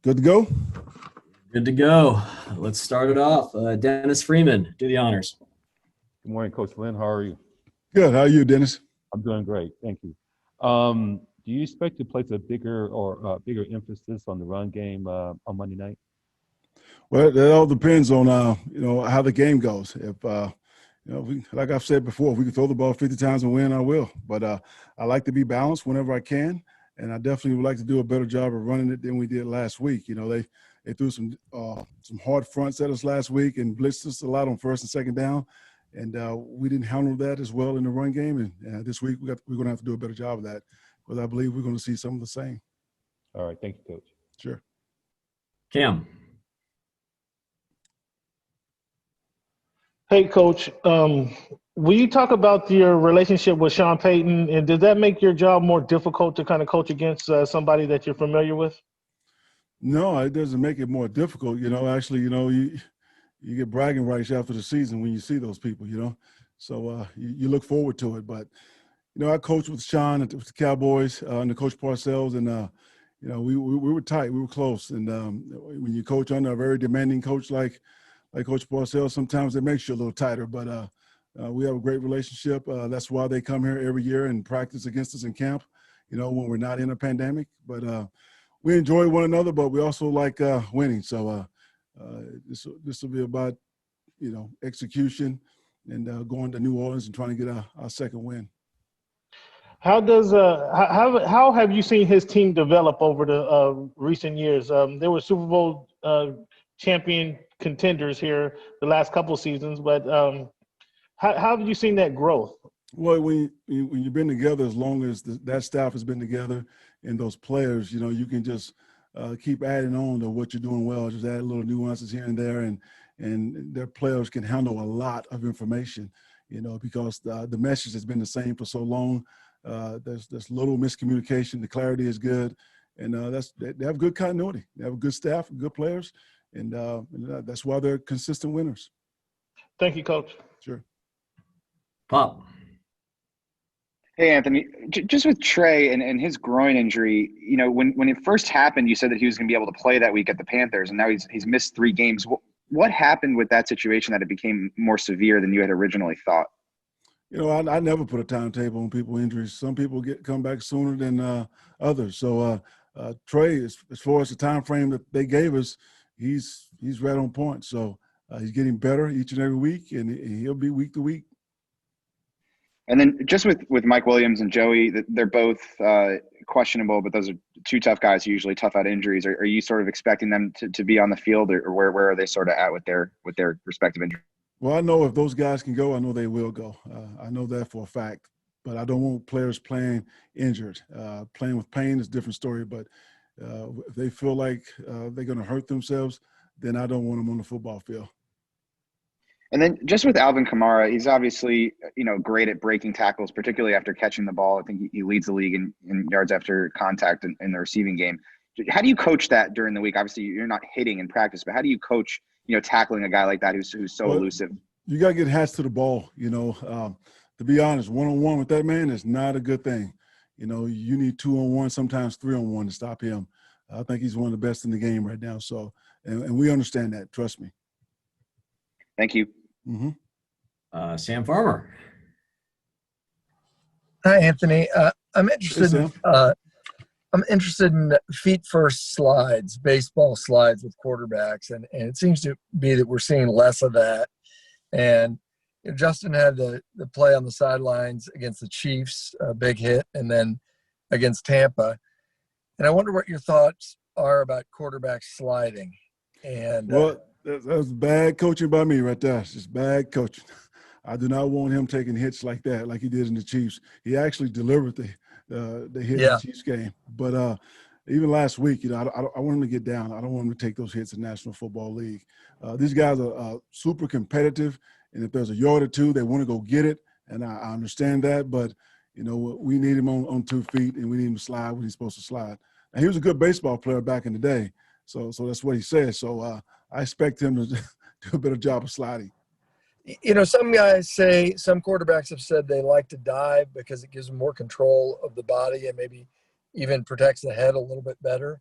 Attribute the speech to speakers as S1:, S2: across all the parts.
S1: Good to go?
S2: Good to go. Let's start it off. Dennis Freeman, do the honors.
S3: Good morning, Coach Lynn. How are you?
S1: Good. How are you, Dennis?
S3: I'm doing great. Thank you. Do you expect to place a bigger emphasis on the run game on Monday night?
S1: Well, that all depends on how the game goes. If like I've said before, if we can throw the ball 50 times and win, I will. But I like to be balanced whenever I can, and I definitely would like to do a better job of running it than we did last week. They threw some hard fronts at us last week and blitzed us a lot on first and second down, and we didn't handle that as well in the run game. And this week we're going to have to do a better job of that, because I believe we're going to see some of the same.
S3: All right, thank you, Coach.
S1: Sure.
S2: Cam.
S4: Hey, Coach. Will you talk about your relationship with Sean Payton, and does that make your job more difficult to kind of coach against somebody that you're familiar with?
S1: No, it doesn't make it more difficult. Actually, you get bragging rights after the season when you see those people, So you look forward to it. But, I coached with Shawn with the Cowboys under Coach Parcells, and, we were tight. We were close. And when you coach under a very demanding coach like Coach Parcells, sometimes it makes you a little tighter. But we have a great relationship. That's why they come here every year and practice against us in camp, when we're not in a pandemic. But we enjoy one another, but we also like winning. So this will be about, execution and going to New Orleans and trying to get our second win.
S4: How how have you seen his team develop over the recent years? They were Super Bowl champion contenders here the last couple of seasons, but how have you seen that growth?
S1: Well, when you've been together as long as that staff has been together and those players, you can just keep adding on to what you're doing well, just add little nuances here and there, and their players can handle a lot of information, because the message has been the same for so long. There's little miscommunication. The clarity is good, and they have good continuity. They have a good staff, good players, and that's why they're consistent winners.
S4: Thank you, Coach.
S1: Sure.
S2: Pop.
S5: Hey, Anthony, just with Trey and his groin injury, when it first happened, you said that he was going to be able to play that week at the Panthers, and now he's missed 3 games. What happened with that situation that it became more severe than you had originally thought?
S1: I never put a timetable on people injuries. Some people come back sooner than others. So Trey, as far as the time frame that they gave us, he's right on point. So he's getting better each and every week, and he'll be week to week.
S5: And then just with Mike Williams and Joey, they're both questionable, but those are 2 tough guys, usually tough out injuries. Are you sort of expecting them to be on the field, or where are they sort of at with their respective injuries?
S1: Well, I know if those guys can go, I know they will go. I know that for a fact. But I don't want players playing injured. Playing with pain is a different story. But if they feel like they're going to hurt themselves, then I don't want them on the football field.
S5: And then just with Alvin Kamara, he's obviously, great at breaking tackles, particularly after catching the ball. I think he leads the league in yards after contact in the receiving game. How do you coach that during the week? Obviously, you're not hitting in practice, but how do you coach, tackling a guy like that who's so elusive? You
S1: got to get hats to the ball, To be honest, one-on-one with that man is not a good thing. You need 2-on-1, sometimes 3-on-1 to stop him. I think he's one of the best in the game right now. So, and we understand that. Trust me.
S5: Thank you.
S1: Mm-hmm.
S2: Sam Farmer.
S6: Hi, Anthony. I'm interested. I'm interested in feet first slides, baseball slides with quarterbacks, and it seems to be that we're seeing less of that. And Justin had the play on the sidelines against the Chiefs, a big hit, and then against Tampa. And I wonder what your thoughts are about quarterbacks sliding. And
S1: that's bad coaching by me right there. It's just bad coaching. I do not want him taking hits like that, like he did in the Chiefs. He actually delivered the hit in the Chiefs game. But even last week, I want him to get down. I don't want him to take those hits in the National Football League. These guys are super competitive, and if there's a yard or two, they want to go get it, and I understand that. But, we need him on 2 feet, and we need him to slide when he's supposed to slide. Now, he was a good baseball player back in the day, so that's what he said. So I expect him to do a better job of sliding.
S6: Some guys say, some quarterbacks have said they like to dive because it gives them more control of the body and maybe even protects the head a little bit better.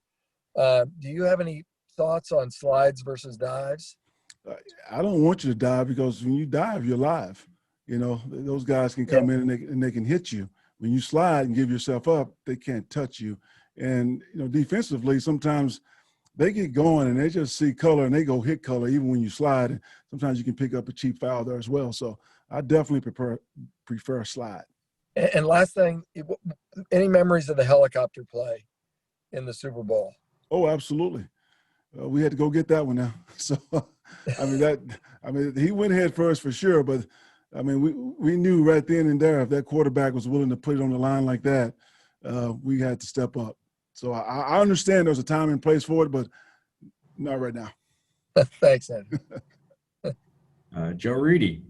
S6: Do you have any thoughts on slides versus dives?
S1: I don't want you to dive because when you dive, you're live. You know, those guys can come in and they can hit you. When you slide and give yourself up, they can't touch you. And, you know, defensively, sometimes they get going and they just see color and they go hit color even when you slide. And sometimes you can pick up a cheap foul there as well. So I definitely prefer slide.
S6: And last thing, any memories of the helicopter play in the Super Bowl?
S1: Oh, absolutely. We had to go get that one now. So, he went head first for sure, but I mean, we knew right then and there if that quarterback was willing to put it on the line like that, we had to step up. So I understand there's a time and place for it, but not right now.
S6: Thanks, Ed.
S2: Joe Reedy.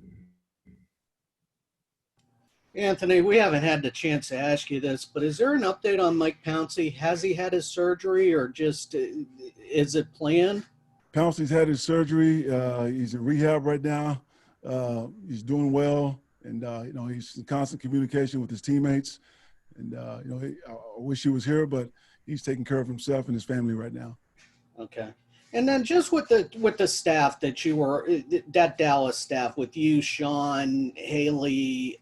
S7: Anthony, we haven't had the chance to ask you this, but is there an update on Mike Pouncey? Has he had his surgery or just is it planned?
S1: Pouncey's had his surgery. He's in rehab right now. He's doing well, and you know, he's in constant communication with his teammates. And you know, I wish he was here, but he's taking care of himself and his family right now.
S7: Okay. And then just with the staff that you were, that Dallas staff with you, Shawn, Haley,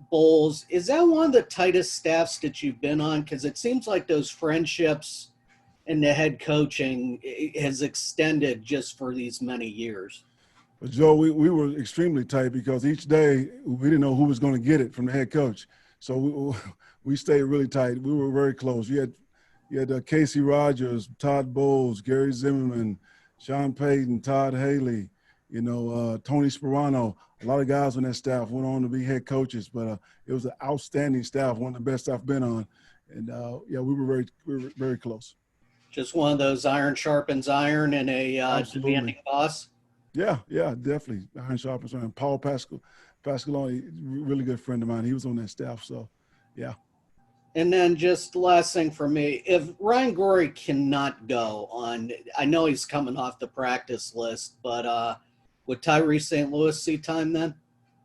S7: Bowles, is that one of the tightest staffs that you've been on? Because it seems like those friendships and the head coaching has extended just for these many years.
S1: But Joe, we were extremely tight because each day we didn't know who was going to get it from the head coach. So we stayed really tight. We were very close. You had Casey Rogers, Todd Bowles, Gary Zimmerman, Sean Payton, Todd Haley, you know, Tony Sperano. A lot of guys on that staff went on to be head coaches, but it was an outstanding staff, one of the best I've been on. And, we were very close.
S7: Just one of those iron sharpens iron and a demanding boss.
S1: Yeah, definitely. Iron sharpens iron. Paul Pasqualoni, really good friend of mine. He was on that staff, so, yeah.
S7: And then just the last thing for me, if Ryan Gorey cannot go on, I know he's coming off the practice list, but would Tyreese St Louis see time then?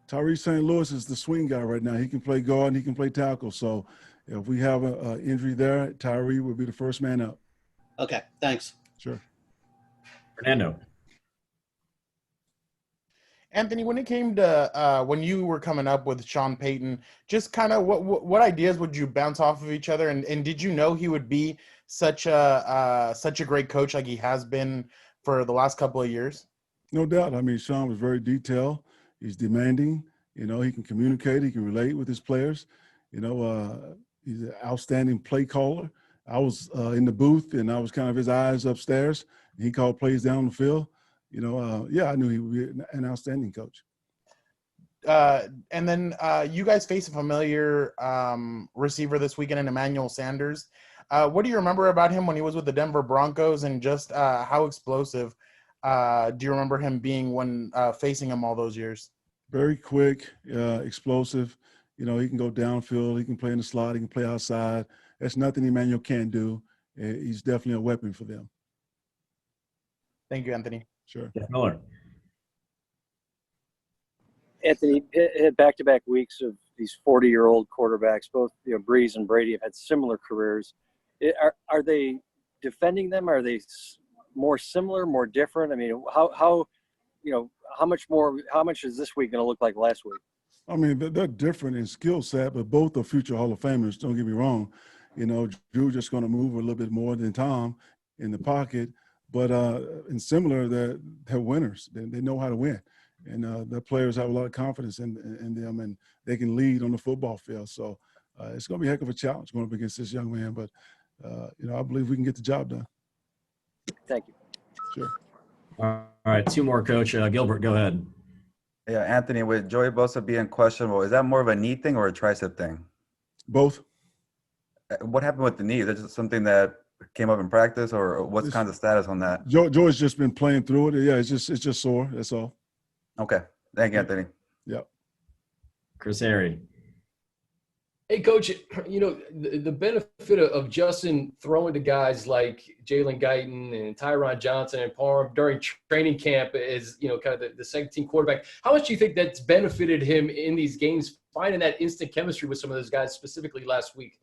S1: Tyreese St Louis is the swing guy right now. He can play guard and he can play tackle. So if we have an injury there, Tyree will be the first man up.
S7: Okay, thanks.
S1: Sure.
S2: Fernando.
S8: Anthony, when it came to when you were coming up with Sean Payton, just kind of what ideas would you bounce off of each other, and did you know he would be such a great coach like he has been for the last couple of years?
S1: No doubt. I mean, Shawn was very detailed. He's demanding. You know, he can communicate. He can relate with his players. You know, he's an outstanding play caller. I was in the booth, and I was kind of his eyes upstairs. He called plays down the field. You know, I knew he would be an outstanding coach.
S8: And then you guys face a familiar receiver this weekend in Emmanuel Sanders. What do you remember about him when he was with the Denver Broncos, and just how explosive do you remember him being when facing him all those years? Very
S1: quick, explosive. You know, he can go downfield. He can play in the slot. He can play outside. That's nothing Emmanuel can't do. He's definitely a weapon for them.
S8: Thank you, Anthony.
S1: Sure.
S2: Jeff Miller.
S9: Anthony had back-to-back weeks of these 40-year-old quarterbacks. Both, you know, Breeze and Brady have had similar careers. Are they defending them? Are they more similar, more different? I mean, how much is this week going to look like last week?
S1: I mean, they're different in skill set, but both are future Hall of Famers. Don't get me wrong. You know, Drew's just going to move a little bit more than Tom in the pocket. But in similar, they're winners. They know how to win. And the players have a lot of confidence in them, and they can lead on the football field. So it's going to be a heck of a challenge going up against this young man. But, I believe we can get the job done.
S9: Thank you.
S1: Sure.
S2: All right, two more, Coach. Gilbert, go ahead.
S10: Yeah, Anthony, with Joey Bosa being questionable, is that more of a knee thing or a tricep thing?
S1: Both.
S10: What happened with the knee? Is that just something that came up in practice, or what's kind of the status on that?
S1: Joey's just been playing through it. Yeah, it's just sore. That's all.
S10: Okay. Thank you, Anthony.
S1: Yeah.
S2: Chris Harry.
S11: Hey, Coach, you know, the benefit of Justin throwing to guys like Jalen Guyton and Tyron Johnson and Parham during training camp is, you know, kind of the second team quarterback. How much do you think that's benefited him in these games, finding that instant chemistry with some of those guys, specifically last week?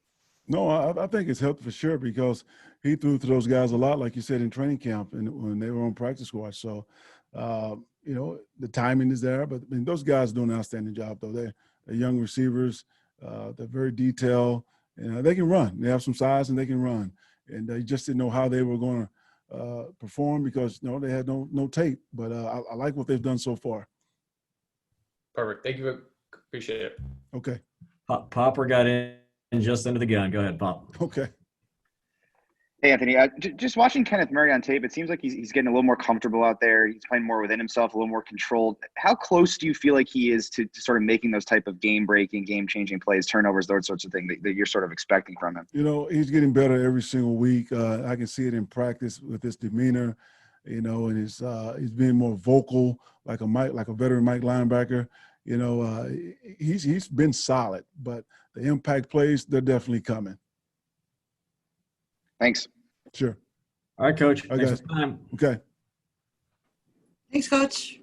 S1: No, I think it's helped for sure because he threw to those guys a lot, like you said, in training camp and when they were on practice squad. So, the timing is there. But I mean, those guys do an outstanding job, though. They're young receivers. They're very detailed, and they can run. They have some size and they can run. And they just didn't know how they were going to perform because they had no tape. But I like what they've done so far.
S11: Perfect. Thank you. Appreciate it.
S1: Okay.
S2: Popper got in just under the gun. Go ahead, Pop.
S1: Okay.
S5: Hey, Anthony, just watching Kenneth Murray on tape, it seems like he's getting a little more comfortable out there. He's playing more within himself, a little more controlled. How close do you feel like he is to sort of making those type of game-breaking, game-changing plays, turnovers, those sorts of things that you're sort of expecting from him?
S1: He's getting better every single week. I can see it in practice with his demeanor, and he's being more vocal, like a veteran Mike linebacker. He's been solid, but the impact plays, they're definitely coming.
S5: Thanks.
S1: Sure.
S2: All right, Coach.
S1: All right,
S2: Thanks for the time.
S1: Okay.
S12: Thanks, Coach.